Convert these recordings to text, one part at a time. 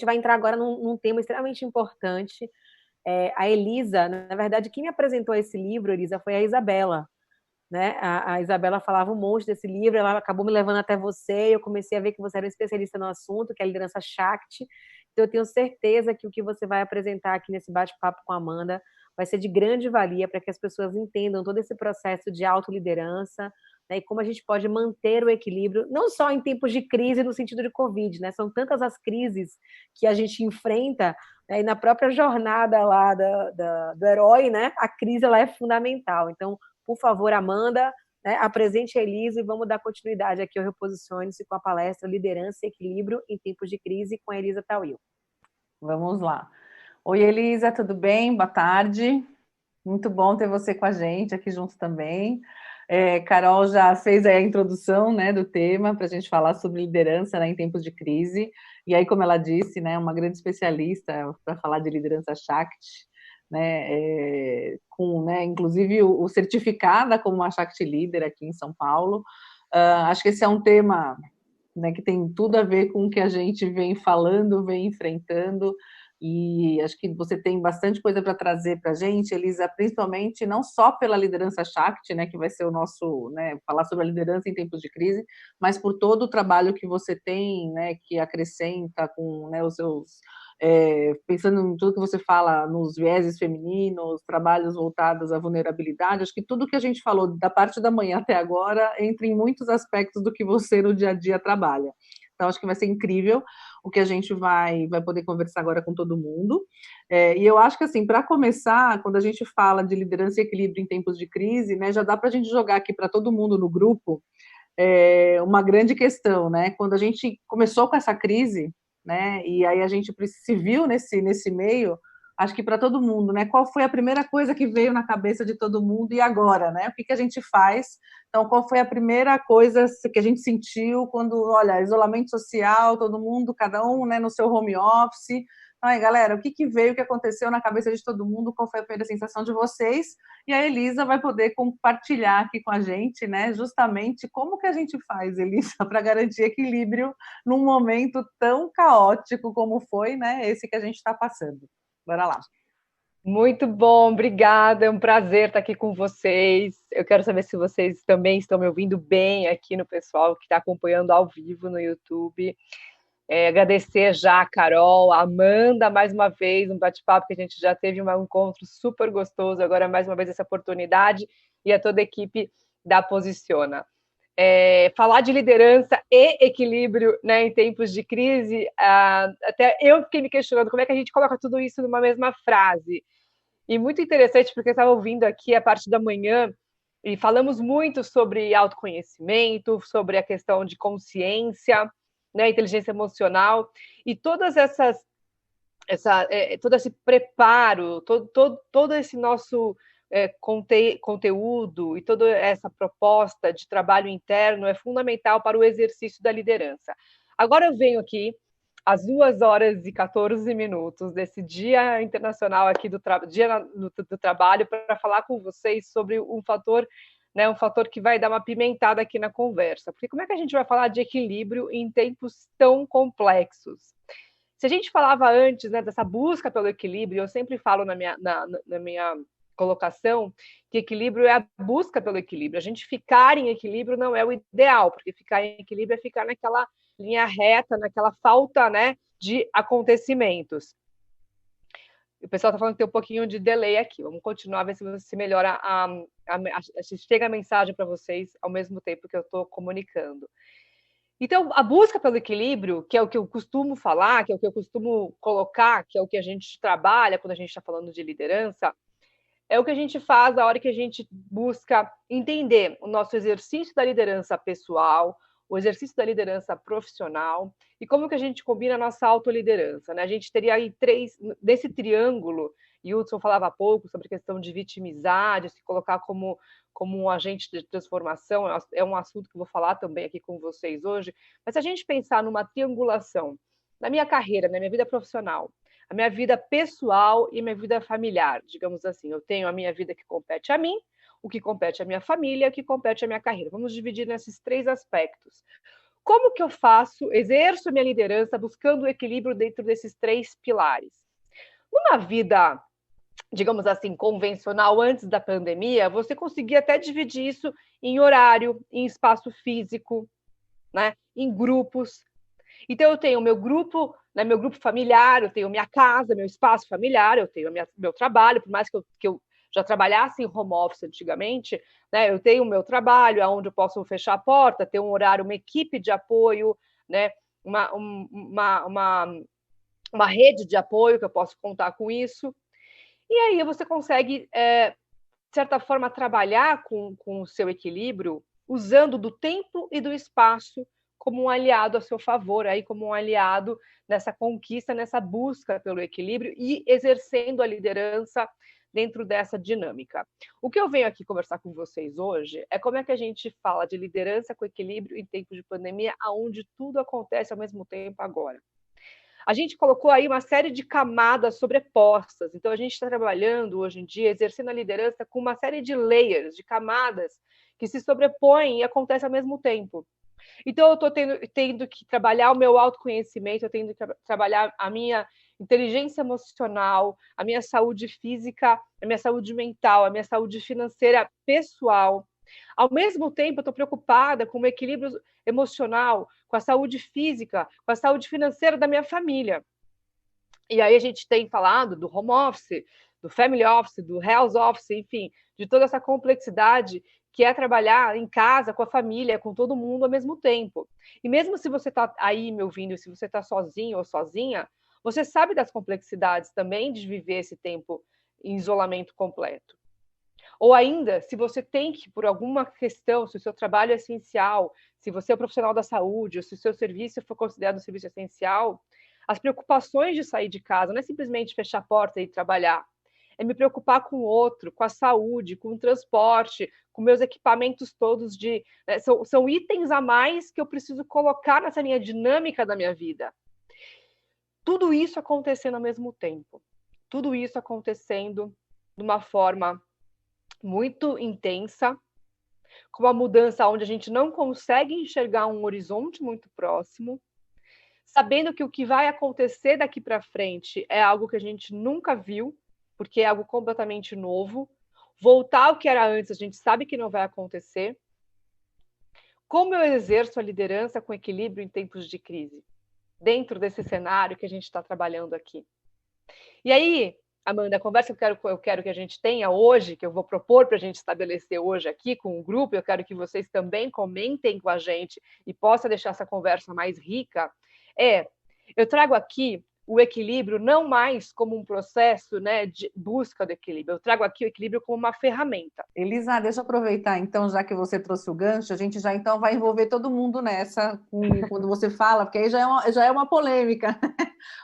gente vai entrar agora num tema extremamente importante. A Elisa, na verdade, quem me apresentou esse livro, Elisa, foi a Isabela, né? A Isabela falava um monte desse livro, ela acabou me levando até você, e eu comecei a ver que você era um especialista no assunto, que é a liderança Shakti. Então, eu tenho certeza que o que você vai apresentar aqui nesse bate-papo com a Amanda vai ser de grande valia para que as pessoas entendam todo esse processo de autoliderança, né, e como a gente pode manter o equilíbrio, não só em tempos de crise no sentido de Covid, né? São tantas as crises que a gente enfrenta, né, e na própria jornada lá do herói, né? A crise ela é fundamental. Então, por favor, Amanda, né, apresente a Elisa e vamos dar continuidade aqui ao Reposicione-se com a palestra Liderança e Equilíbrio em Tempos de Crise com a Elisa Tawil. Vamos lá. Oi, Elisa, tudo bem? Boa tarde. Muito bom ter você com a gente aqui junto também. Carol já fez a introdução, né, do tema para a gente falar sobre liderança, né, em tempos de crise. E aí, como ela disse, né, uma grande especialista para falar de liderança Shakti, né, com, né, inclusive o certificada como uma Shakti Líder aqui em São Paulo. Acho que esse é um tema, né, que tem tudo a ver com o que a gente vem falando, vem enfrentando, e acho que você tem bastante coisa para trazer para a gente, Elisa, principalmente não só pela liderança Shakti, né, que vai ser o nosso, né, falar sobre a liderança em tempos de crise, mas por todo o trabalho que você tem, né, que acrescenta com, né, os seus, pensando em tudo que você fala nos vieses femininos, trabalhos voltados à vulnerabilidade, acho que tudo que a gente falou da parte da manhã até agora entra em muitos aspectos do que você no dia a dia trabalha. Então, acho que vai ser incrível o que a gente vai poder conversar agora com todo mundo. E eu acho que, assim, para começar, quando a gente fala de liderança e equilíbrio em tempos de crise, né, já dá para a gente jogar aqui para todo mundo no grupo uma grande questão, né? Quando a gente começou com essa crise, né, e aí a gente se viu nesse meio, acho que para todo mundo, né? Qual foi a primeira coisa que veio na cabeça de todo mundo e agora, né? O que a gente faz? Então, qual foi a primeira coisa que a gente sentiu quando, olha, isolamento social, todo mundo, cada um, né, no seu home office. Ai, galera, o que veio, o que aconteceu na cabeça de todo mundo? Qual foi a primeira sensação de vocês? E a Elisa vai poder compartilhar aqui com a gente, né, justamente como que a gente faz, Elisa, para garantir equilíbrio num momento tão caótico como foi, né, esse que a gente está passando. Bora lá. Muito bom, obrigada. É um prazer estar aqui com vocês. Eu quero saber se vocês também estão me ouvindo bem aqui no pessoal que está acompanhando ao vivo no YouTube. Agradecer já a Carol, a Amanda, mais uma vez, um bate-papo que a gente já teve um encontro super gostoso. Agora, mais uma vez, essa oportunidade e a toda a equipe da Posiciona. Falar de liderança e equilíbrio, né, em tempos de crise, até eu fiquei me questionando como é que a gente coloca tudo isso numa mesma frase. E muito interessante, porque eu estava ouvindo aqui a parte da manhã e falamos muito sobre autoconhecimento, sobre a questão de consciência, né, inteligência emocional, e todas todo esse preparo, todo esse nosso conteúdo e toda essa proposta de trabalho interno é fundamental para o exercício da liderança. Agora eu venho aqui às 2h14 desse Dia Internacional aqui Dia do Trabalho para falar com vocês sobre um fator, né, um fator que vai dar uma pimentada aqui na conversa. Porque como é que a gente vai falar de equilíbrio em tempos tão complexos? Se a gente falava antes, né, dessa busca pelo equilíbrio, eu sempre falo na minha colocação que equilíbrio é a busca pelo equilíbrio. A gente ficar em equilíbrio não é o ideal, porque ficar em equilíbrio é ficar naquela linha reta, naquela falta, né, de acontecimentos. O pessoal está falando que tem um pouquinho de delay aqui. Vamos continuar, ver se melhora chega a mensagem para vocês ao mesmo tempo que eu estou comunicando. Então, a busca pelo equilíbrio, que é o que eu costumo falar, que é o que eu costumo colocar, que é o que a gente trabalha quando a gente está falando de liderança, é o que a gente faz na hora que a gente busca entender o nosso exercício da liderança pessoal, o exercício da liderança profissional e como que a gente combina a nossa autoliderança, né? A gente teria aí desse triângulo, e o Hudson falava há pouco sobre a questão de vitimizar, de se colocar como um agente de transformação, é um assunto que eu vou falar também aqui com vocês hoje, mas se a gente pensar numa triangulação na minha carreira, na minha vida profissional, a minha vida pessoal e minha vida familiar, digamos assim. Eu tenho a minha vida que compete a mim, o que compete à minha família, o que compete à minha carreira. Vamos dividir nesses 3 aspectos. Como que eu exerço a minha liderança buscando o equilíbrio dentro desses 3 pilares? Numa vida, digamos assim, convencional antes da pandemia, você conseguia até dividir isso em horário, em espaço físico, né, em grupos. Então eu tenho meu grupo, né, meu grupo familiar, eu tenho minha casa, meu espaço familiar, eu tenho meu trabalho, por mais que eu já trabalhasse em home office antigamente, né, eu tenho o meu trabalho, onde eu posso fechar a porta, ter um horário, uma equipe de apoio, né, uma rede de apoio que eu posso contar com isso. E aí você consegue, de certa forma, trabalhar com o seu equilíbrio, usando do tempo e do espaço como um aliado a seu favor, aí como um aliado nessa conquista, nessa busca pelo equilíbrio e exercendo a liderança dentro dessa dinâmica. O que eu venho aqui conversar com vocês hoje é como é que a gente fala de liderança com equilíbrio em tempos de pandemia, onde tudo acontece ao mesmo tempo agora. A gente colocou aí uma série de camadas sobrepostas. Então, a gente está trabalhando hoje em dia, exercendo a liderança com uma série de layers, de camadas que se sobrepõem e acontecem ao mesmo tempo. Então, eu estou tendo que trabalhar o meu autoconhecimento, eu tenho que trabalhar a minha inteligência emocional, a minha saúde física, a minha saúde mental, a minha saúde financeira pessoal. Ao mesmo tempo, eu estou preocupada com o equilíbrio emocional, com a saúde física, com a saúde financeira da minha família. E aí a gente tem falado do home office, do family office, do health office, enfim, de toda essa complexidade que é trabalhar em casa, com a família, com todo mundo ao mesmo tempo. E mesmo se você está aí me ouvindo, se você está sozinho ou sozinha, você sabe das complexidades também de viver esse tempo em isolamento completo. Ou ainda, se você tem que, por alguma questão, se o seu trabalho é essencial, se você é um profissional da saúde, ou se o seu serviço for considerado um serviço essencial, as preocupações de sair de casa não é simplesmente fechar a porta e trabalhar. É me preocupar com o outro, com a saúde, com o transporte, com meus equipamentos todos né, são itens a mais que eu preciso colocar nessa minha dinâmica da minha vida. Tudo isso acontecendo ao mesmo tempo. Tudo isso acontecendo de uma forma muito intensa, com uma mudança onde a gente não consegue enxergar um horizonte muito próximo, sabendo que o que vai acontecer daqui para frente é algo que a gente nunca viu, porque é algo completamente novo. Voltar ao que era antes, a gente sabe que não vai acontecer. Como eu exerço a liderança com equilíbrio em tempos de crise, dentro desse cenário que a gente está trabalhando aqui. E aí, Amanda, a conversa que eu quero que a gente tenha hoje, que eu vou propor para a gente estabelecer hoje aqui com o grupo, eu quero que vocês também comentem com a gente e possa deixar essa conversa mais rica, eu trago aqui o equilíbrio não mais como um processo, né, de busca do equilíbrio, eu trago aqui o equilíbrio como uma ferramenta. Elisa, deixa eu aproveitar, então, já que você trouxe o gancho, a gente já então vai envolver todo mundo nessa, quando você fala, porque aí já é uma polêmica,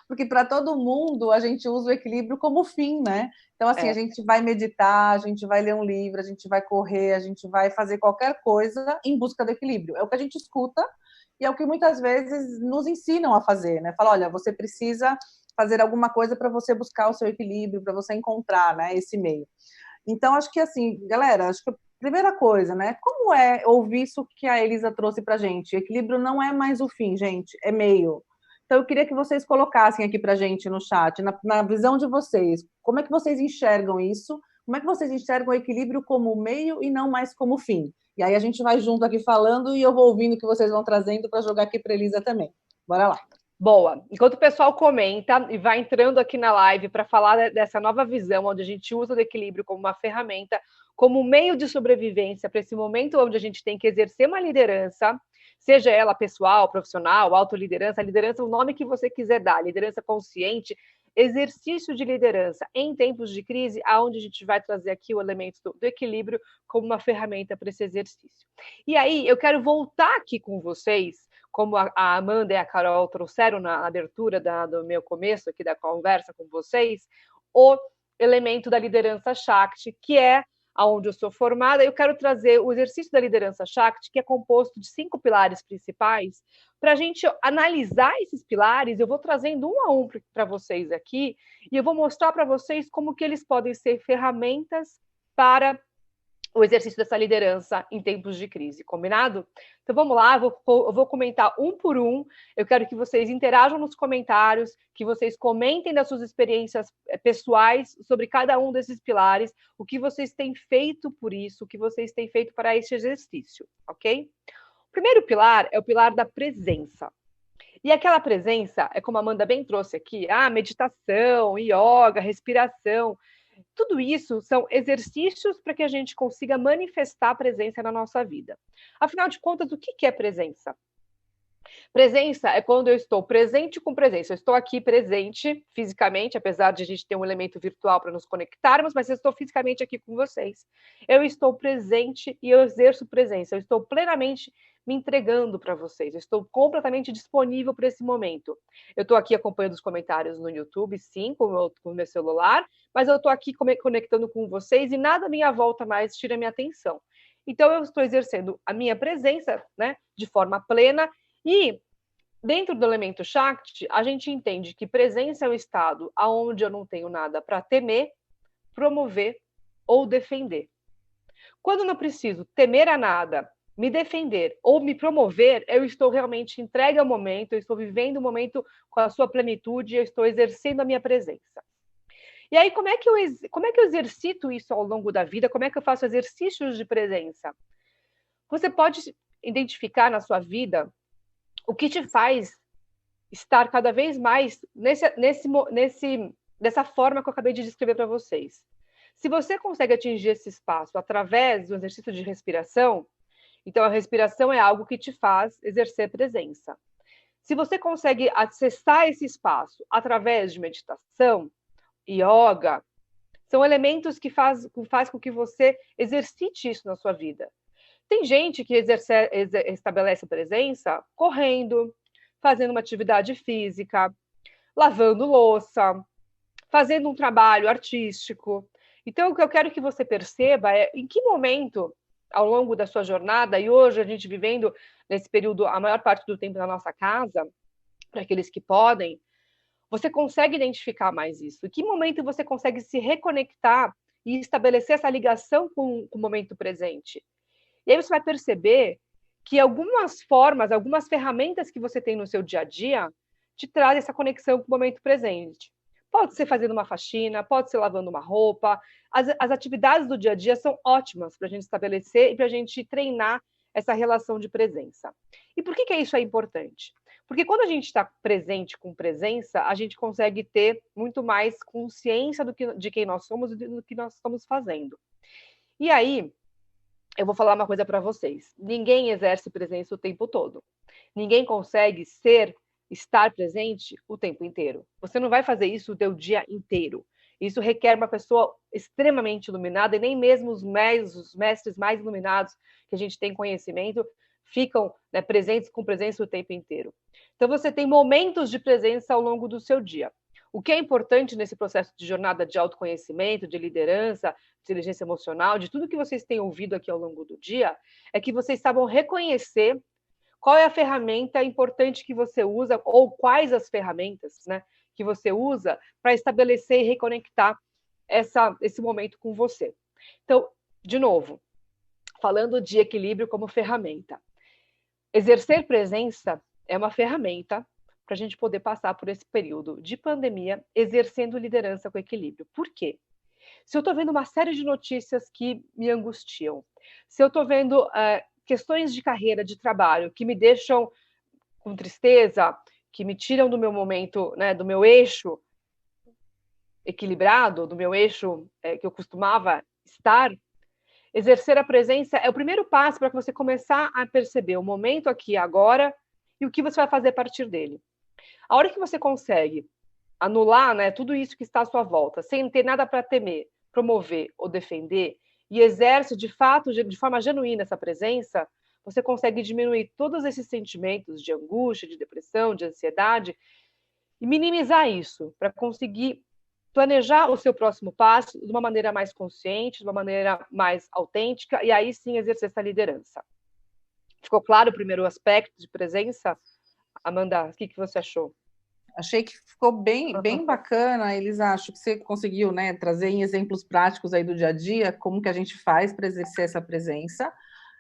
porque para todo mundo a gente usa o equilíbrio como fim, né? Então, assim, a gente vai meditar, a gente vai ler um livro, a gente vai correr, a gente vai fazer qualquer coisa em busca do equilíbrio. É o que a gente escuta e é o que muitas vezes nos ensinam a fazer, né? Fala, olha, você precisa fazer alguma coisa para você buscar o seu equilíbrio, para você encontrar, né, esse meio. Então, acho que assim, galera, acho que a primeira coisa, né? Como é ouvir isso que a Elisa trouxe pra gente? Equilíbrio não é mais o fim, gente, é meio. Então, eu queria que vocês colocassem aqui pra gente no chat, na visão de vocês, como é que vocês enxergam isso? Como é que vocês enxergam o equilíbrio como meio e não mais como fim? E aí a gente vai junto aqui falando e eu vou ouvindo o que vocês vão trazendo para jogar aqui para Elisa também. Bora lá. Boa. Enquanto o pessoal comenta e vai entrando aqui na live para falar dessa nova visão, onde a gente usa o equilíbrio como uma ferramenta, como um meio de sobrevivência para esse momento onde a gente tem que exercer uma liderança, seja ela pessoal, profissional, autoliderança, liderança, o nome que você quiser dar, liderança consciente, exercício de liderança em tempos de crise, aonde a gente vai trazer aqui o elemento do equilíbrio como uma ferramenta para esse exercício. E aí, eu quero voltar aqui com vocês, como a Amanda e a Carol trouxeram na abertura do meu começo aqui da conversa com vocês, o elemento da liderança Shakti, que é onde eu sou formada. Eu quero trazer o exercício da liderança Shakti, que é composto de 5 pilares principais. Para a gente analisar esses pilares, eu vou trazendo um a um para vocês aqui, e eu vou mostrar para vocês como que eles podem ser ferramentas para o exercício dessa liderança em tempos de crise, combinado? Então vamos lá, eu vou comentar um por um, eu quero que vocês interajam nos comentários, que vocês comentem das suas experiências pessoais sobre cada um desses pilares, o que vocês têm feito por isso, o que vocês têm feito para esse exercício, ok? O primeiro pilar é o pilar da presença. E aquela presença, é como a Amanda bem trouxe aqui, meditação, yoga, respiração, tudo isso são exercícios para que a gente consiga manifestar a presença na nossa vida. Afinal de contas, o que é presença? Presença é quando eu estou presente com presença. Eu estou aqui presente fisicamente, apesar de a gente ter um elemento virtual para nos conectarmos, mas eu estou fisicamente aqui com vocês. Eu estou presente e eu exerço presença. Eu estou plenamente me entregando para vocês. Eu estou completamente disponível para esse momento. Eu estou aqui acompanhando os comentários no YouTube, sim, com o meu celular, mas eu estou aqui conectando com vocês e nada à minha volta mais tira a minha atenção. Então, eu estou exercendo a minha presença, né, de forma plena. E dentro do elemento Shakti, a gente entende que presença é o estado onde eu não tenho nada para temer, promover ou defender. Quando eu não preciso temer a nada, me defender ou me promover, eu estou realmente entregue ao momento, eu estou vivendo o momento com a sua plenitude, eu estou exercendo a minha presença. E aí, como é que eu exercito isso ao longo da vida? Como é que eu faço exercícios de presença? Você pode identificar na sua vida o que te faz estar cada vez mais dessa forma que eu acabei de descrever para vocês. Se você consegue atingir esse espaço através do exercício de respiração, então a respiração é algo que te faz exercer presença. Se você consegue acessar esse espaço através de meditação, yoga, são elementos que faz com que você exercite isso na sua vida. Tem gente que estabelece presença correndo, fazendo uma atividade física, lavando louça, fazendo um trabalho artístico. Então, o que eu quero que você perceba é em que momento, ao longo da sua jornada, e hoje a gente vivendo nesse período a maior parte do tempo na nossa casa, para aqueles que podem, você consegue identificar mais isso. Em que momento você consegue se reconectar e estabelecer essa ligação com o momento presente? E aí você vai perceber que algumas formas, algumas ferramentas que você tem no seu dia a dia te trazem essa conexão com o momento presente. Pode ser fazendo uma faxina, pode ser lavando uma roupa. As atividades do dia a dia são ótimas para a gente estabelecer e para a gente treinar essa relação de presença. E por que isso é importante? Porque quando a gente está presente com presença, a gente consegue ter muito mais consciência de quem nós somos e do que nós estamos fazendo. E aí, eu vou falar uma coisa para vocês. Ninguém exerce presença o tempo todo. Ninguém consegue estar presente o tempo inteiro. Você não vai fazer isso o teu dia inteiro. Isso requer uma pessoa extremamente iluminada, e nem mesmo os mestres mais iluminados que a gente tem conhecimento ficam, né, presentes com presença o tempo inteiro. Então, você tem momentos de presença ao longo do seu dia. O que é importante nesse processo de jornada de autoconhecimento, de liderança, de inteligência emocional, de tudo que vocês têm ouvido aqui ao longo do dia, é que vocês saibam reconhecer qual é a ferramenta importante que você usa, ou quais as ferramentas, né, que você usa para estabelecer e reconectar esse momento com você. Então, de novo, falando de equilíbrio como ferramenta. Exercer presença é uma ferramenta para a gente poder passar por esse período de pandemia exercendo liderança com equilíbrio. Por quê? Se eu estou vendo uma série de notícias que me angustiam, se eu estou vendo questões de carreira, de trabalho, que me deixam com tristeza, que me tiram do meu momento, né, do meu eixo equilibrado, do meu eixo que eu costumava estar, exercer a presença é o primeiro passo para você começar a perceber o momento aqui e agora e o que você vai fazer a partir dele. A hora que você consegue anular, né, tudo isso que está à sua volta, sem ter nada para temer, promover ou defender, e exerce de fato, de forma genuína essa presença, você consegue diminuir todos esses sentimentos de angústia, de depressão, de ansiedade, e minimizar isso, para conseguir planejar o seu próximo passo de uma maneira mais consciente, de uma maneira mais autêntica, e aí sim exercer essa liderança. Ficou claro o primeiro aspecto de presença? Amanda, o que você achou? Achei que ficou bem bacana, Elisa. Acho que você conseguiu, né, trazer em exemplos práticos aí do dia a dia como que a gente faz para exercer essa presença,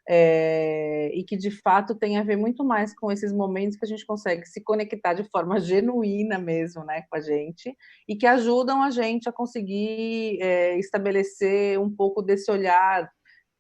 e que de fato tem a ver muito mais com esses momentos que a gente consegue se conectar de forma genuína mesmo, né, com a gente, e que ajudam a gente a conseguir estabelecer um pouco desse olhar,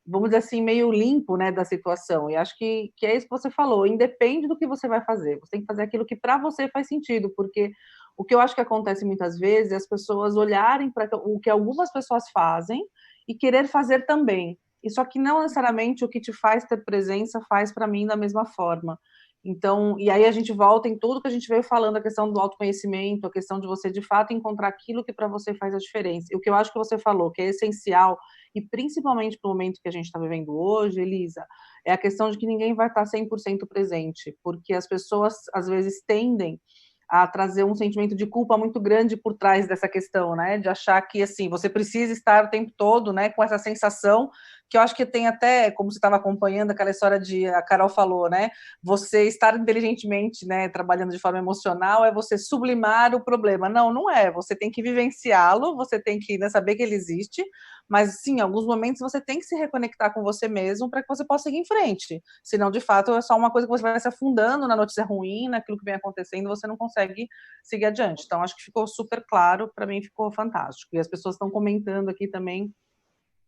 vamos dizer assim, meio limpo, né, da situação. E acho que é isso que você falou, independe do que você vai fazer, você tem que fazer aquilo que para você faz sentido, porque o que eu acho que acontece muitas vezes é as pessoas olharem para o que algumas pessoas fazem e querer fazer também. E só que não necessariamente o que te faz ter presença faz para mim da mesma forma. Então, e aí a gente volta em tudo que a gente veio falando, a questão do autoconhecimento, a questão de você de fato encontrar aquilo que para você faz a diferença. E o que eu acho que você falou, que é essencial, e principalmente para o momento que a gente está vivendo hoje, Elisa, é a questão de que ninguém vai estar 100% presente, porque as pessoas às vezes tendem a trazer um sentimento de culpa muito grande por trás dessa questão, né? De achar que assim você precisa estar o tempo todo, né, com essa sensação que eu acho que tem até, como você estava acompanhando aquela história de a Carol falou, né? Você estar inteligentemente, né, trabalhando de forma emocional é você sublimar o problema. Não, não é. Você tem que vivenciá-lo, você tem que, né, saber que ele existe, mas sim, em alguns momentos você tem que se reconectar com você mesmo para que você possa seguir em frente. Senão, de fato, é só uma coisa que você vai se afundando na notícia ruim, naquilo que vem acontecendo, você não consegue seguir adiante. Então, acho que ficou super claro, para mim ficou fantástico. E as pessoas estão comentando aqui também.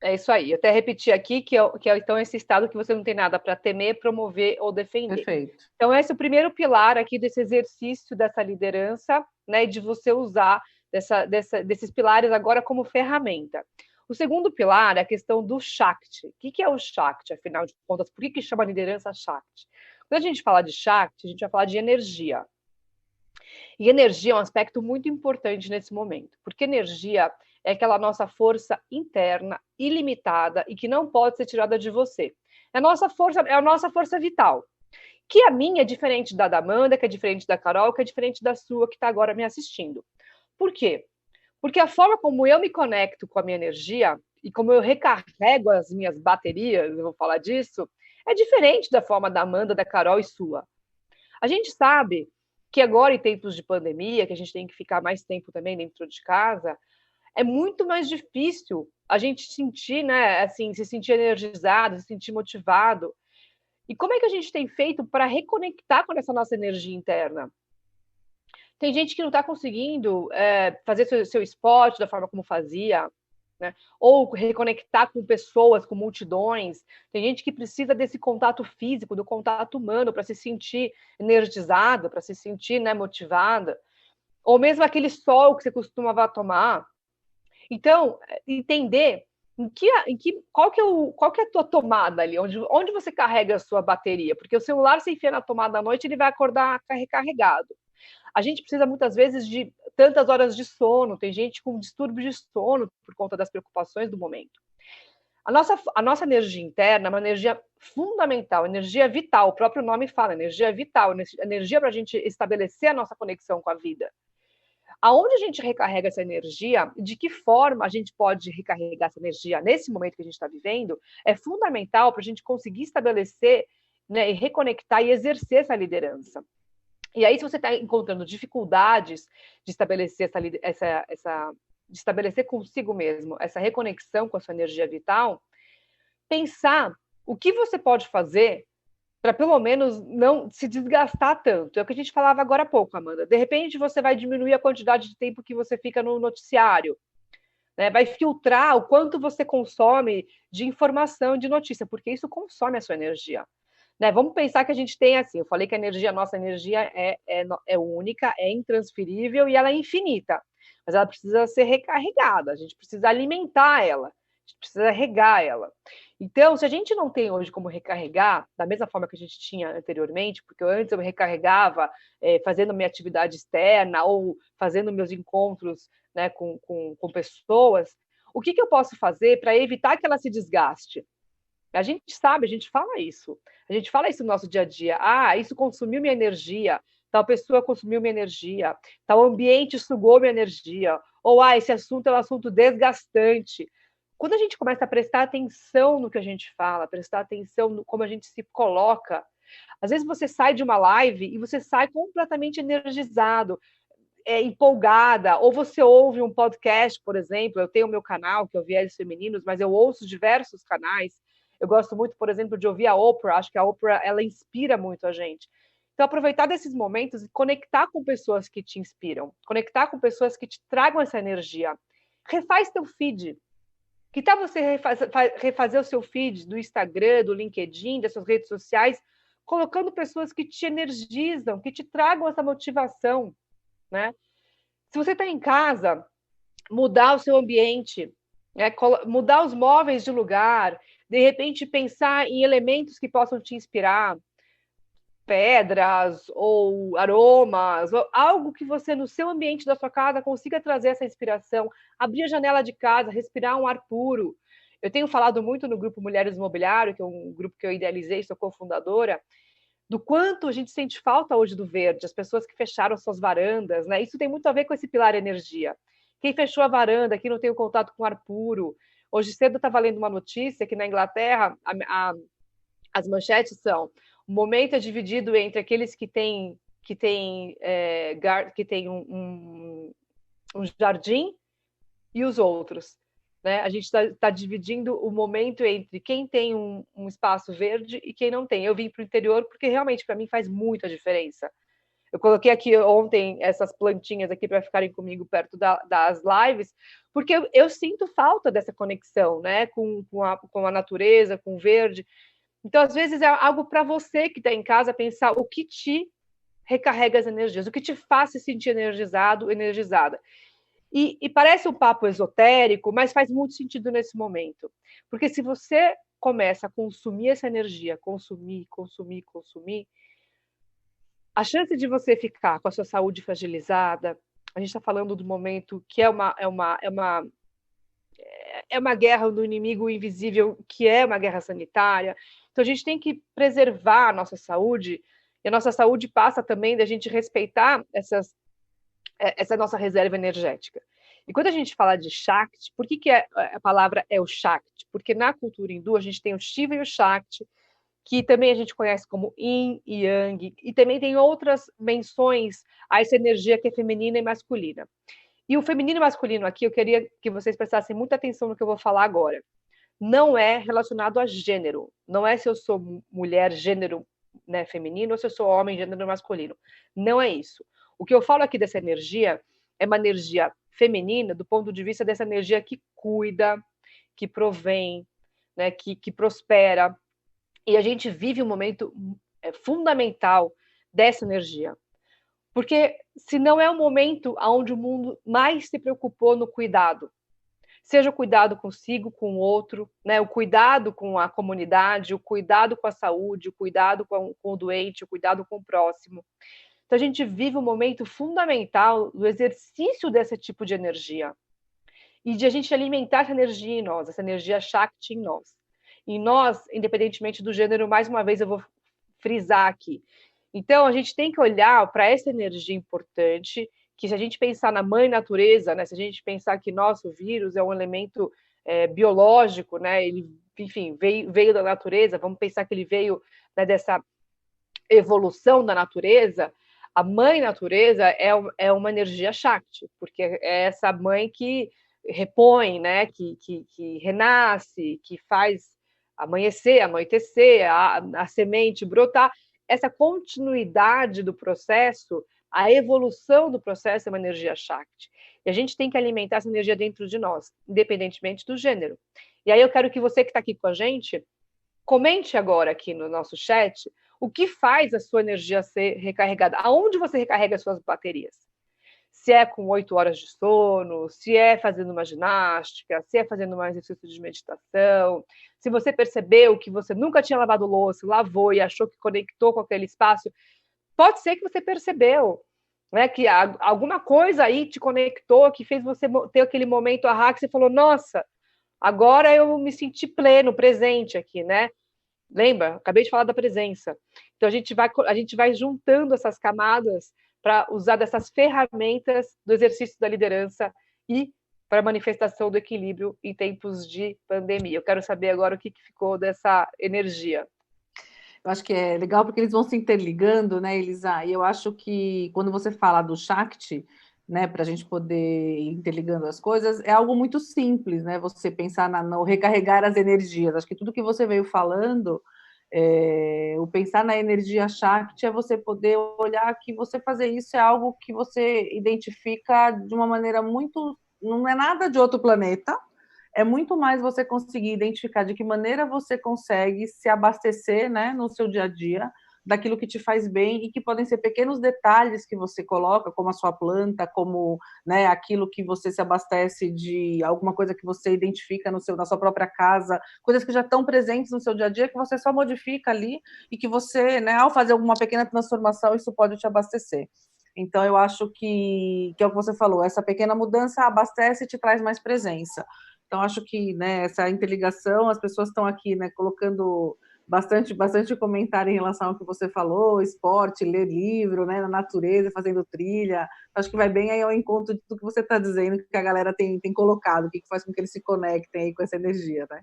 É isso aí. Eu até repetir aqui que é então esse estado que você não tem nada para temer, promover ou defender. Perfeito. Então, esse é o primeiro pilar aqui desse exercício dessa liderança, né, de você usar desses pilares agora como ferramenta. O segundo pilar é a questão do Shakti. O que é o Shakti, afinal de contas? Por que chama liderança Shakti? Quando a gente fala de Shakti, a gente vai falar de energia. E energia é um aspecto muito importante nesse momento, porque energia é aquela nossa força interna, ilimitada e que não pode ser tirada de você. É a nossa força vital. Que a minha é diferente da Amanda, que é diferente da Carol, que é diferente da sua, que está agora me assistindo. Por quê? Porque a forma como eu me conecto com a minha energia e como eu recarrego as minhas baterias, eu vou falar disso, é diferente da forma da Amanda, da Carol e sua. A gente sabe que agora, em tempos de pandemia, que a gente tem que ficar mais tempo também dentro de casa, é muito mais difícil a gente sentir, né, assim, se sentir energizado, se sentir motivado. E como é que a gente tem feito para reconectar com essa nossa energia interna? Tem gente que não está conseguindo fazer seu esporte da forma como fazia, né? Ou reconectar com pessoas, com multidões. Tem gente que precisa desse contato físico, do contato humano, para se sentir energizado, para se sentir, né, motivada. Ou mesmo aquele sol que você costumava tomar. Então, entender qual que é a tua tomada ali, onde você carrega a sua bateria, porque o celular, se enfia na tomada à noite, ele vai acordar recarregado. A gente precisa muitas vezes de tantas horas de sono, tem gente com distúrbio de sono por conta das preocupações do momento. A nossa energia interna é uma energia fundamental, energia vital, o próprio nome fala, energia vital, energia para a gente estabelecer a nossa conexão com a vida. Aonde a gente recarrega essa energia, de que forma a gente pode recarregar essa energia nesse momento que a gente está vivendo, é fundamental para a gente conseguir estabelecer, né, e reconectar e exercer essa liderança. E aí, se você está encontrando dificuldades de estabelecer de estabelecer consigo mesmo essa reconexão com a sua energia vital, pensar o que você pode fazer para pelo menos não se desgastar tanto. É o que a gente falava agora há pouco, Amanda. De repente, você vai diminuir a quantidade de tempo que você fica no noticiário, né? Vai filtrar o quanto você consome de informação, de notícia, porque isso consome a sua energia. Né? Vamos pensar que a gente tem assim, eu falei que a nossa energia é única, é intransferível e ela é infinita, mas ela precisa ser recarregada, a gente precisa alimentar ela, a gente precisa regar ela. Então, se a gente não tem hoje como recarregar, da mesma forma que a gente tinha anteriormente, porque antes eu recarregava fazendo minha atividade externa ou fazendo meus encontros, né, com pessoas, o que eu posso fazer para evitar que ela se desgaste? A gente sabe, a gente fala isso. A gente fala isso no nosso dia a dia. Ah, isso consumiu minha energia. Tal pessoa consumiu minha energia. Tal ambiente sugou minha energia. Ou, esse assunto é um assunto desgastante. Quando a gente começa a prestar atenção no que a gente fala, prestar atenção no como a gente se coloca, às vezes você sai de uma live e você sai completamente energizado. empolgada, ou você ouve um podcast, por exemplo, eu tenho o meu canal, que é o Viés Femininos, mas eu ouço diversos canais. Eu gosto muito, por exemplo, de ouvir a Oprah, acho que a Oprah, ela inspira muito a gente. Então, aproveitar desses momentos e conectar com pessoas que te inspiram, conectar com pessoas que te tragam essa energia. Refaz teu feed. Que tal você refazer o seu feed do Instagram, do LinkedIn, das suas redes sociais, colocando pessoas que te energizam, que te tragam essa motivação, né? Se você está em casa, mudar o seu ambiente, né? Mudar os móveis de lugar, de repente pensar em elementos que possam te inspirar, pedras ou aromas, ou algo que você, no seu ambiente da sua casa, consiga trazer essa inspiração, abrir a janela de casa, respirar um ar puro. Eu tenho falado muito no grupo Mulheres do Mobiliário, que é um grupo que eu idealizei, sou cofundadora, do quanto a gente sente falta hoje do verde, as pessoas que fecharam suas varandas, né? Isso tem muito a ver com esse pilar energia. Quem fechou a varanda, quem não tem o contato com ar puro. Hoje cedo eu estava lendo uma notícia que na Inglaterra as manchetes são: o momento é dividido entre aqueles que têm um jardim e os outros. Né? A gente está dividindo o momento entre quem tem um espaço verde e quem não tem. Eu vim para o interior porque realmente para mim faz muita diferença. Eu coloquei aqui ontem essas plantinhas aqui para ficarem comigo perto das lives, porque eu sinto falta dessa conexão, né, com a natureza, com o verde. Então, às vezes, é algo para você que está em casa pensar o que te recarrega as energias, o que te faz se sentir energizado, energizada. E parece um papo esotérico, mas faz muito sentido nesse momento. Porque se você começa a consumir essa energia, consumir, a chance de você ficar com a sua saúde fragilizada, a gente está falando do momento que é uma guerra do inimigo invisível, que é uma guerra sanitária. Então, a gente tem que preservar a nossa saúde, e a nossa saúde passa também da gente respeitar essa nossa reserva energética. E quando a gente fala de Shakti, por que a palavra é o Shakti? Porque na cultura hindu a gente tem o Shiva e o Shakti, que também a gente conhece como Yin e Yang, e também tem outras menções a essa energia que é feminina e masculina. E o feminino e masculino aqui, eu queria que vocês prestassem muita atenção no que eu vou falar agora. Não é relacionado a gênero. Não é se eu sou mulher, gênero, né, feminino, ou se eu sou homem, gênero masculino. Não é isso. O que eu falo aqui dessa energia é uma energia feminina do ponto de vista dessa energia que cuida, que provém, né, que prospera. E a gente vive um momento fundamental dessa energia. Porque se não é um momento onde o mundo mais se preocupou no cuidado, seja o cuidado consigo, com o outro, né? O cuidado com a comunidade, o cuidado com a saúde, o cuidado com o doente, o cuidado com o próximo. Então, a gente vive um momento fundamental do exercício desse tipo de energia e de a gente alimentar essa energia em nós, essa energia Shakti em nós. Em nós, independentemente do gênero, mais uma vez eu vou frisar aqui. Então, a gente tem que olhar para essa energia importante, que se a gente pensar na mãe natureza, né, se a gente pensar que nosso vírus é um elemento biológico, né, ele, enfim, veio da natureza, vamos pensar que ele veio, né, dessa evolução da natureza, a mãe natureza é uma energia Shakti, porque é essa mãe que repõe, né, que renasce, que faz amanhecer, anoitecer, a semente brotar. Essa continuidade do processo, a evolução do processo é uma energia Shakti. E a gente tem que alimentar essa energia dentro de nós, independentemente do gênero. E aí eu quero que você que está aqui com a gente, comente agora aqui no nosso chat o que faz a sua energia ser recarregada, aonde você recarrega as suas baterias. Se é com 8 horas de sono, se é fazendo uma ginástica, se é fazendo um exercício de meditação, se você percebeu que você nunca tinha lavado louça, lavou e achou que conectou com aquele espaço, pode ser que você percebeu, né, que alguma coisa aí te conectou, que fez você ter aquele momento que você falou, nossa, agora eu me senti pleno, presente aqui, né? Lembra? Acabei de falar da presença. Então, a gente vai juntando essas camadas para usar dessas ferramentas do exercício da liderança e para a manifestação do equilíbrio em tempos de pandemia. Eu quero saber agora o que ficou dessa energia. Eu acho que é legal porque eles vão se interligando, né, Elisa? E eu acho que quando você fala do Shakti, né, para a gente poder ir interligando as coisas, é algo muito simples, né? Você pensar no recarregar as energias. Acho que tudo que você veio falando, o pensar na energia Shakti é você poder olhar que você fazer isso é algo que você identifica de uma maneira muito... Não é nada de outro planeta, é muito mais você conseguir identificar de que maneira você consegue se abastecer, né, no seu dia a dia, daquilo que te faz bem e que podem ser pequenos detalhes que você coloca, como a sua planta, como, né, aquilo que você se abastece de alguma coisa que você identifica na sua própria casa, coisas que já estão presentes no seu dia a dia que você só modifica ali e que você, né, ao fazer alguma pequena transformação, isso pode te abastecer. Então, eu acho que é o que você falou, essa pequena mudança abastece e te traz mais presença. Então, acho que, né, essa interligação, as pessoas estão aqui, né, colocando bastante comentário em relação ao que você falou, esporte, ler livro, né, na natureza, fazendo trilha. Acho que vai bem aí ao encontro de tudo que você está dizendo, que a galera tem colocado, o que faz com que eles se conectem aí com essa energia, né?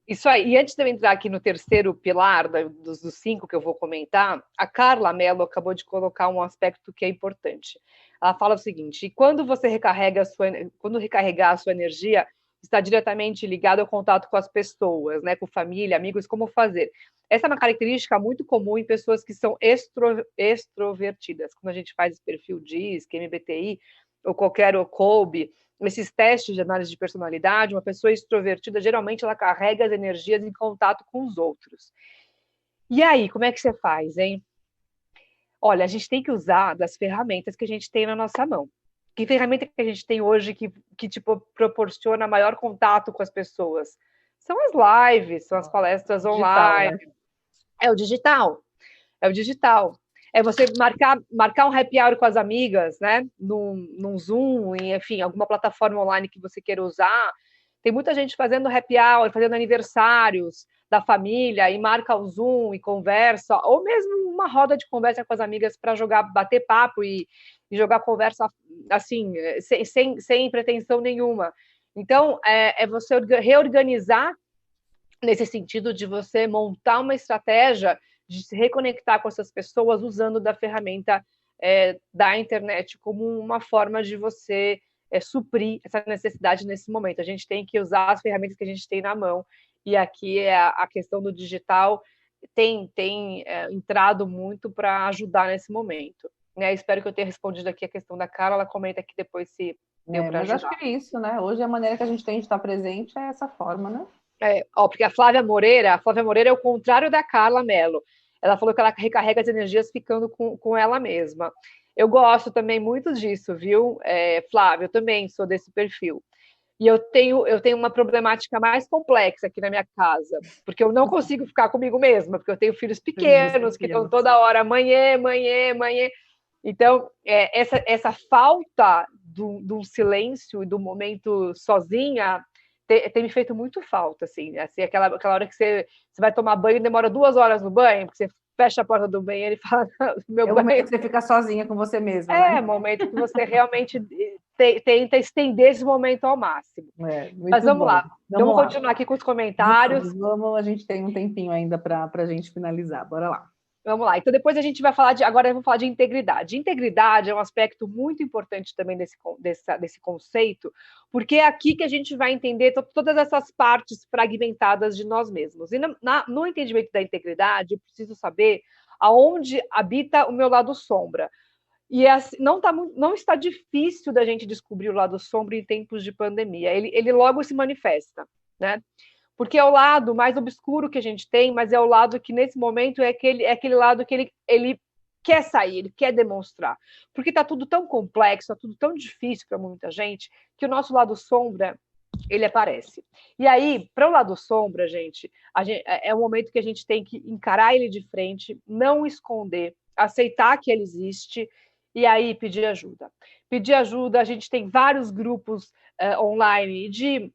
Isso aí. E antes de eu entrar aqui no terceiro pilar dos 5 que eu vou comentar, a Carla Mello acabou de colocar um aspecto que é importante. Ela fala o seguinte: quando você quando recarregar a sua energia, está diretamente ligado ao contato com as pessoas, né, com família, amigos, como fazer. Essa é uma característica muito comum em pessoas que são extrovertidas. Quando a gente faz esse perfil DISC, MBTI ou qualquer COBE, esses testes de análise de personalidade, uma pessoa extrovertida, geralmente ela carrega as energias em contato com os outros. E aí, como é que você faz, hein? Olha, a gente tem que usar das ferramentas que a gente tem na nossa mão. Que ferramenta que a gente tem hoje que tipo, proporciona maior contato com as pessoas? São as lives, são as palestras online. Digital, né? É o digital. É o digital. É você marcar um happy hour com as amigas, né? Num Zoom, enfim, alguma plataforma online que você queira usar. Tem muita gente fazendo happy hour, fazendo aniversários da família e marca o Zoom e conversa, ou mesmo uma roda de conversa com as amigas para bater papo e jogar conversa assim, sem pretensão nenhuma. Então, é você reorganizar nesse sentido de você montar uma estratégia de se reconectar com essas pessoas usando da ferramenta da internet como uma forma de você suprir essa necessidade nesse momento. A gente tem que usar as ferramentas que a gente tem na mão, e aqui a questão do digital tem entrado muito para ajudar nesse momento. Né? Espero que eu tenha respondido aqui a questão da Carla, ela comenta aqui depois se deu para ajudar. Mas acho que é isso, né? Hoje a maneira que a gente tem de estar presente é essa forma, né? Porque a Flávia Moreira é o contrário da Carla Mello. Ela falou que ela recarrega as energias ficando com ela mesma. Eu gosto também muito disso, viu, Flávia? Eu também sou desse perfil. E eu tenho uma problemática mais complexa aqui na minha casa, porque eu não consigo ficar comigo mesma, porque eu tenho filhos pequenos que estão toda hora amanhã. Então, essa falta do silêncio e do momento sozinha tem me feito muito falta, assim aquela hora que você vai tomar banho e demora 2 horas no banho, porque você fecha a porta do banheiro e fala, meu banho... momento que você fica sozinha com você mesma, né? É, momento que você realmente tenta estender esse momento ao máximo. Mas vamos lá. Vamos continuar aqui com os comentários. Vamos, a gente tem um tempinho ainda para a gente finalizar. Bora lá. Vamos lá. Então, depois a gente vai falar agora vamos falar de integridade. Integridade é um aspecto muito importante também desse conceito, porque é aqui que a gente vai entender todas essas partes fragmentadas de nós mesmos. E no entendimento da integridade, eu preciso saber aonde habita o meu lado sombra. E não está difícil da gente descobrir o lado sombra em tempos de pandemia. Ele logo se manifesta, né? Porque é o lado mais obscuro que a gente tem, mas é o lado que, nesse momento, é aquele lado que ele quer sair, ele quer demonstrar. Porque está tudo tão complexo, está tudo tão difícil para muita gente, que o nosso lado sombra, ele aparece. E aí, para o lado sombra, gente, é o momento que a gente tem que encarar ele de frente, não esconder, aceitar que ele existe, e aí pedir ajuda. Pedir ajuda, a gente tem vários grupos online de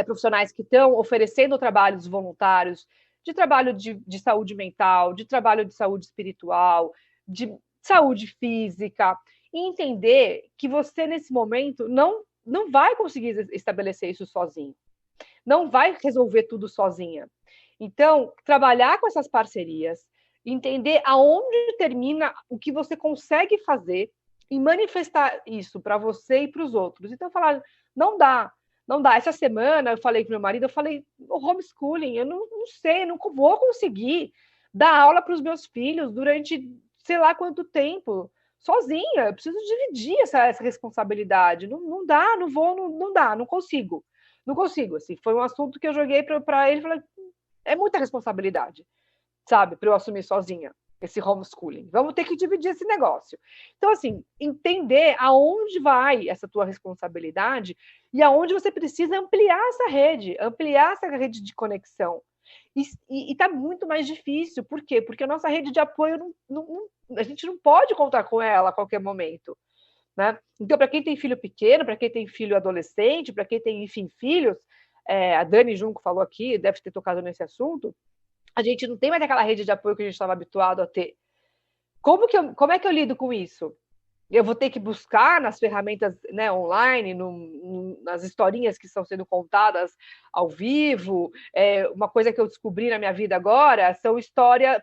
profissionais que estão oferecendo trabalhos voluntários, de trabalho de saúde mental, de trabalho de saúde espiritual, de saúde física, e entender que você, nesse momento, não vai conseguir estabelecer isso sozinho, não vai resolver tudo sozinha. Então, trabalhar com essas parcerias, entender aonde termina o que você consegue fazer em manifestar isso para você e para os outros. Então, falar, não dá. Não dá. Essa semana eu falei com meu marido, eu falei, o homeschooling, eu não sei, não vou conseguir dar aula para os meus filhos durante sei lá quanto tempo, sozinha. Eu preciso dividir essa responsabilidade. Não dá, não vou, não dá, não consigo. Não consigo. Assim, foi um assunto que eu joguei para ele, falei, é muita responsabilidade, sabe, para eu assumir sozinha esse homeschooling. Vamos ter que dividir esse negócio. Então, assim, entender aonde vai essa tua responsabilidade e aonde você precisa ampliar essa rede de conexão. E está muito mais difícil. Por quê? Porque a nossa rede de apoio, a gente não pode contar com ela a qualquer momento. Né? Então, para quem tem filho pequeno, para quem tem filho adolescente, para quem tem, enfim, filhos, a Dani Junco falou aqui, deve ter tocado nesse assunto, a gente não tem mais aquela rede de apoio que a gente estava habituado a ter. Como é que eu lido com isso? Eu vou ter que buscar nas ferramentas, né, online, nas historinhas que estão sendo contadas ao vivo. Uma coisa que eu descobri na minha vida agora são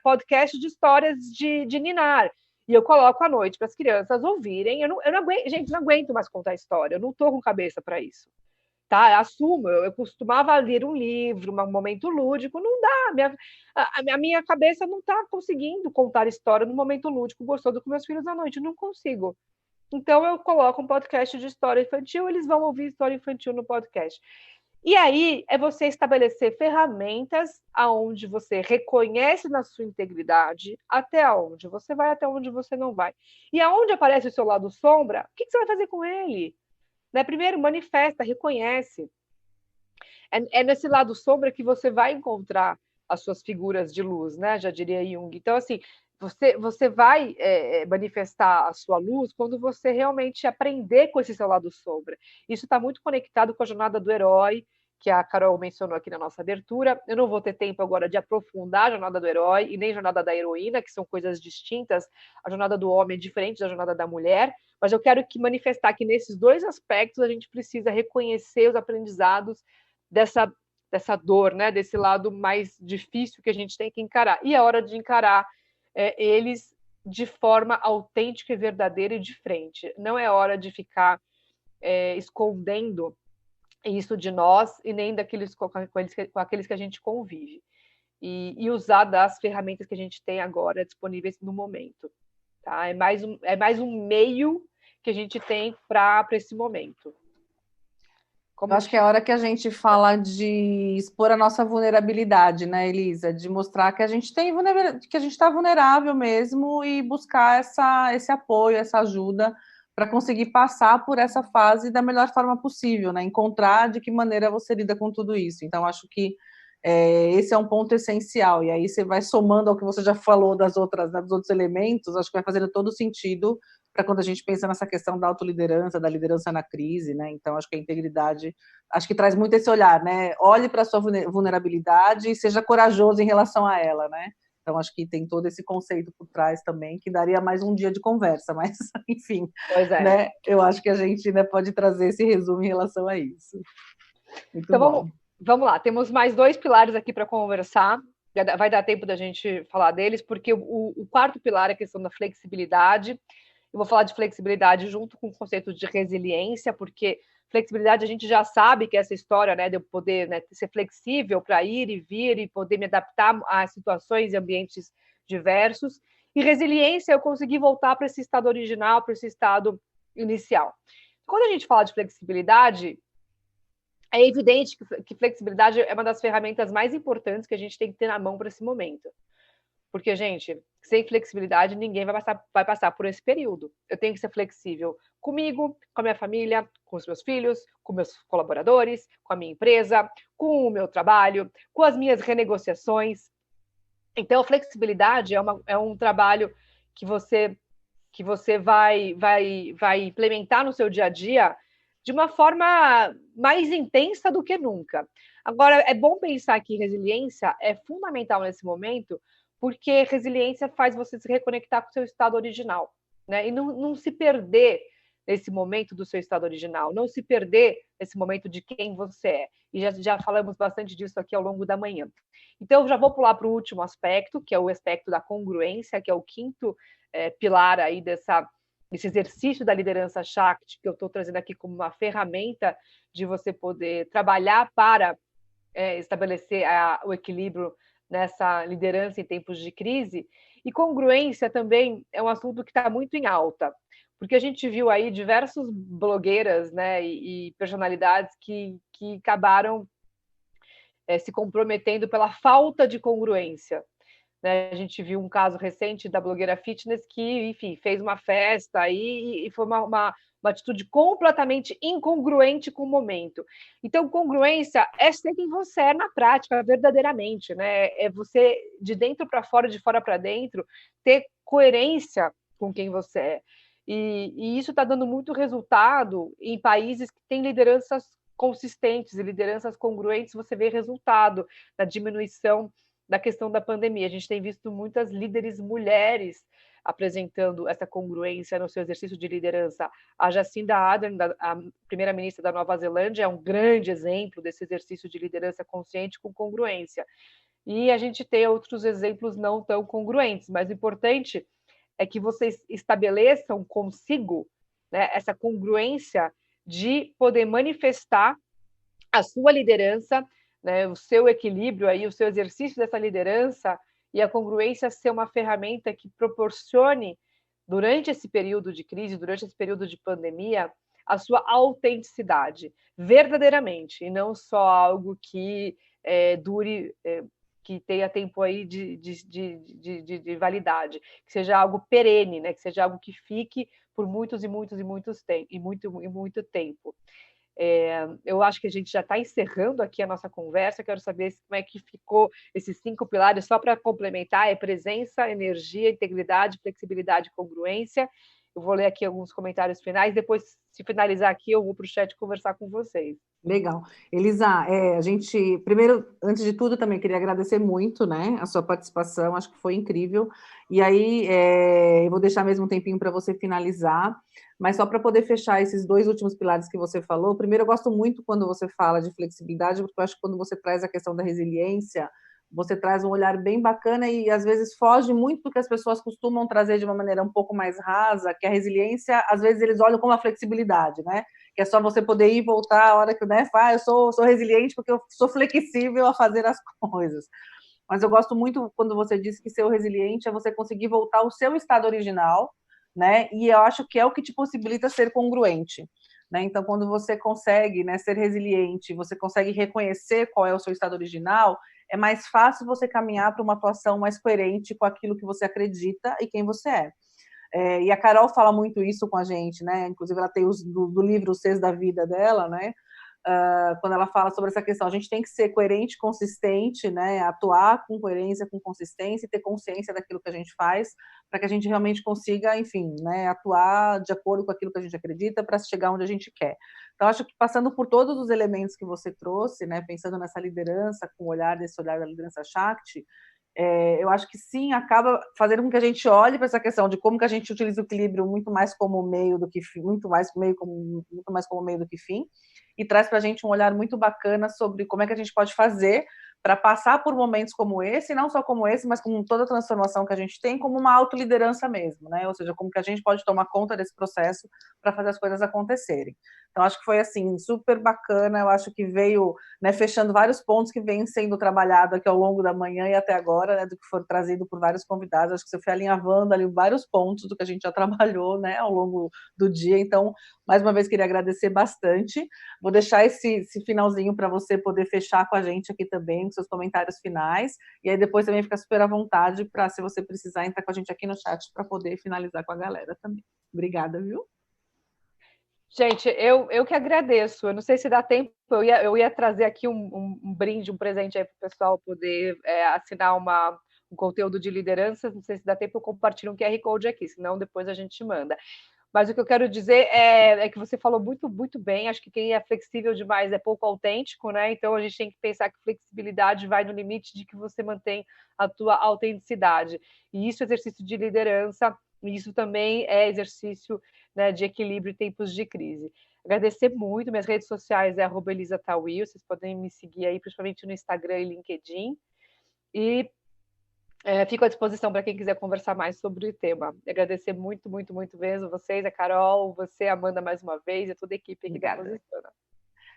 podcasts de histórias de ninar. E eu coloco à noite para as crianças ouvirem. Eu não aguento, gente, não aguento mais contar história. Eu não estou com cabeça para isso. Tá? Assumo, eu costumava ler um livro, um momento lúdico, não dá, a minha cabeça não está conseguindo contar história no momento lúdico, gostoso com meus filhos à noite, não consigo. Então eu coloco um podcast de história infantil, eles vão ouvir história infantil no podcast. E aí é você estabelecer ferramentas aonde você reconhece na sua integridade até onde você vai, até onde você não vai. E aonde aparece o seu lado sombra, o que você vai fazer com ele? Né? Primeiro, manifesta, reconhece. É nesse lado sombra que você vai encontrar as suas figuras de luz, né? Já diria Jung. Então, assim, você vai manifestar a sua luz quando você realmente aprender com esse seu lado sombra. Isso está muito conectado com a jornada do herói, que a Carol mencionou aqui na nossa abertura. Eu não vou ter tempo agora de aprofundar a jornada do herói e nem a jornada da heroína, que são coisas distintas. A jornada do homem é diferente da jornada da mulher, mas eu quero manifestar que nesses dois aspectos a gente precisa reconhecer os aprendizados dessa dor, né? Desse lado mais difícil que a gente tem que encarar. E é hora de encarar eles de forma autêntica e verdadeira e de frente. Não é hora de ficar escondendo isso de nós e nem com aqueles que a gente convive. E usar das ferramentas que a gente tem agora disponíveis no momento. Tá? É mais um meio que a gente tem para esse momento. Eu acho que é a hora que a gente fala de expor a nossa vulnerabilidade, né, Elisa? De mostrar que a gente que a gente está vulnerável mesmo e buscar esse apoio, essa ajuda para conseguir passar por essa fase da melhor forma possível, né? Encontrar de que maneira você lida com tudo isso. Então, acho que esse é um ponto essencial. E aí você vai somando ao que você já falou dos outros elementos, acho que vai fazendo todo sentido para quando a gente pensa nessa questão da autoliderança, da liderança na crise, né? Então, acho que a integridade, acho que traz muito esse olhar, né? Olhe para a sua vulnerabilidade e seja corajoso em relação a ela, né? Então, acho que tem todo esse conceito por trás também, que daria mais um dia de conversa, mas, enfim, né? Eu acho que a gente ainda pode trazer esse resumo em relação a isso. Muito então, bom. Vamos lá, temos mais 2 pilares aqui para conversar, vai dar tempo da gente falar deles, porque o quarto pilar é a questão da flexibilidade. Eu vou falar de flexibilidade junto com o conceito de resiliência, porque flexibilidade a gente já sabe que é essa história, né, de eu poder, né, ser flexível para ir e vir e poder me adaptar a situações e ambientes diversos. E resiliência eu conseguir voltar para esse estado original, para esse estado inicial. Quando a gente fala de flexibilidade, é evidente que flexibilidade é uma das ferramentas mais importantes que a gente tem que ter na mão para esse momento. Porque, gente, sem flexibilidade, ninguém vai passar por esse período. Eu tenho que ser flexível comigo, com a minha família, com os meus filhos, com meus colaboradores, com a minha empresa, com o meu trabalho, com as minhas renegociações. Então, a flexibilidade é um trabalho que você vai implementar no seu dia a dia de uma forma mais intensa do que nunca. Agora, é bom pensar que resiliência é fundamental nesse momento, porque resiliência faz você se reconectar com o seu estado original, né? E não se perder nesse momento do seu estado original, não se perder nesse momento de quem você é. E já falamos bastante disso aqui ao longo da manhã. Então, eu já vou pular para o último aspecto, que é o aspecto da congruência, que é o quinto pilar aí esse exercício da liderança Shakti, que eu estou trazendo aqui como uma ferramenta de você poder trabalhar para estabelecer o equilíbrio nessa liderança em tempos de crise. E congruência também é um assunto que está muito em alta, porque a gente viu aí diversas blogueiras, né, e personalidades que acabaram se comprometendo pela falta de congruência. Né? A gente viu um caso recente da blogueira fitness que, enfim, fez uma festa aí e foi uma atitude completamente incongruente com o momento. Então, congruência é ser quem você é na prática, verdadeiramente, né? É você, de dentro para fora, de fora para dentro, ter coerência com quem você é. E isso está dando muito resultado em países que têm lideranças consistentes e lideranças congruentes, você vê resultado na diminuição da questão da pandemia. A gente tem visto muitas líderes mulheres apresentando essa congruência no seu exercício de liderança. A Jacinda Ardern, a primeira-ministra da Nova Zelândia, é um grande exemplo desse exercício de liderança consciente com congruência. E a gente tem outros exemplos não tão congruentes, mas o importante é que vocês estabeleçam consigo, né, essa congruência de poder manifestar a sua liderança, né, o seu equilíbrio aí, o seu exercício dessa liderança e a congruência ser uma ferramenta que proporcione, durante esse período de crise, durante esse período de pandemia, a sua autenticidade, verdadeiramente, e não só algo que dure, que tenha tempo aí de validade, que seja algo perene, né, que seja algo que fique por muitos e muitos e muitos muito tempo. Eu acho que a gente já está encerrando aqui a nossa conversa. Quero saber como é que ficou esses 5 pilares, só para complementar: é presença, energia, integridade, flexibilidade e congruência. Eu vou ler aqui alguns comentários finais, depois, se finalizar aqui, eu vou para o chat conversar com vocês. Legal. Elisa, a gente, primeiro, antes de tudo, também queria agradecer muito, né, a sua participação, acho que foi incrível. E aí, eu vou deixar mesmo um tempinho para você finalizar, mas só para poder fechar esses 2 últimos pilares que você falou. Primeiro, eu gosto muito quando você fala de flexibilidade, porque eu acho que quando você traz a questão da resiliência, você traz um olhar bem bacana e, às vezes, foge muito do que as pessoas costumam trazer de uma maneira um pouco mais rasa, que a resiliência, às vezes, eles olham como a flexibilidade, né? Que é só você poder ir e voltar a hora que, né, eu sou resiliente porque eu sou flexível a fazer as coisas. Mas eu gosto muito quando você diz que ser resiliente é você conseguir voltar ao seu estado original, né? E eu acho que é o que te possibilita ser congruente, né? Então, quando você consegue, né, ser resiliente, você consegue reconhecer qual é o seu estado original, é mais fácil você caminhar para uma atuação mais coerente com aquilo que você acredita e quem você é. E a Carol fala muito isso com a gente, né? Inclusive, ela tem do livro Os Seis da Vida dela, né? Quando ela fala sobre essa questão, a gente tem que ser coerente, consistente, né? Atuar com coerência, com consistência e ter consciência daquilo que a gente faz, para que a gente realmente consiga, enfim, né? Atuar de acordo com aquilo que a gente acredita para chegar onde a gente quer. Então, acho que passando por todos os elementos que você trouxe, né? Pensando nessa liderança, com o olhar desse olhar da liderança Shakti, eu acho que sim, acaba fazendo com que a gente olhe para essa questão de como que a gente utiliza o equilíbrio muito mais como meio do que muito mais como meio do que fim, e traz para a gente um olhar muito bacana sobre como é que a gente pode fazer para passar por momentos como esse, e não só como esse, mas como toda a transformação que a gente tem, como uma autoliderança mesmo, né? Ou seja, como que a gente pode tomar conta desse processo para fazer as coisas acontecerem. Então, acho que foi, assim, super bacana, eu acho que veio, né, fechando vários pontos que vêm sendo trabalhado aqui ao longo da manhã e até agora, né, do que foi trazido por vários convidados. Acho que você foi alinhavando ali vários pontos do que a gente já trabalhou, né, ao longo do dia. Então, mais uma vez, queria agradecer bastante. Vou deixar esse finalzinho para você poder fechar com a gente aqui também, com seus comentários finais, e aí depois também fica super à vontade para, se você precisar, entrar com a gente aqui no chat para poder finalizar com a galera também. Obrigada, viu? Gente, eu que agradeço. Eu não sei se dá tempo, eu ia trazer aqui um brinde, um presente aí para o pessoal poder assinar um conteúdo de liderança. Não sei se dá tempo, eu compartilho um QR Code aqui, senão depois a gente manda. Mas o que eu quero dizer é que você falou muito, muito bem. Acho que quem é flexível demais é pouco autêntico, né? Então a gente tem que pensar que flexibilidade vai no limite de que você mantém a tua autenticidade. E isso é exercício de liderança, e isso também é exercício, né, de equilíbrio em tempos de crise. Agradecer muito. Minhas redes sociais é @elisatawil. Vocês podem me seguir aí, principalmente no Instagram e LinkedIn. E Fico à disposição para quem quiser conversar mais sobre o tema. Agradecer muito, muito, muito mesmo vocês, a Carol, você, Amanda, mais uma vez, e toda a equipe aqui da Posiciona.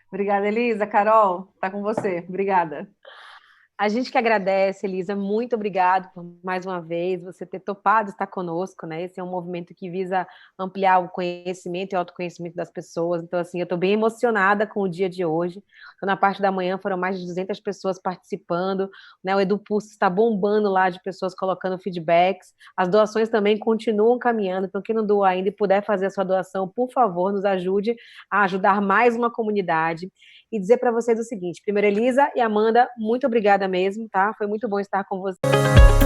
Obrigada, Elisa. Carol, tá com você. Obrigada. A gente que agradece, Elisa, muito obrigado por mais uma vez você ter topado estar conosco, né? Esse é um movimento que visa ampliar o conhecimento e o autoconhecimento das pessoas. Então, assim, eu estou bem emocionada com o dia de hoje. Então, na parte da manhã foram mais de 200 pessoas participando, né? O Edu Pulse está bombando lá de pessoas colocando feedbacks. As doações também continuam caminhando. Então, quem não doou ainda e puder fazer a sua doação, por favor, nos ajude a ajudar mais uma comunidade. E dizer para vocês o seguinte: primeiro, Elisa e Amanda, muito obrigada mesmo, tá? Foi muito bom estar com vocês.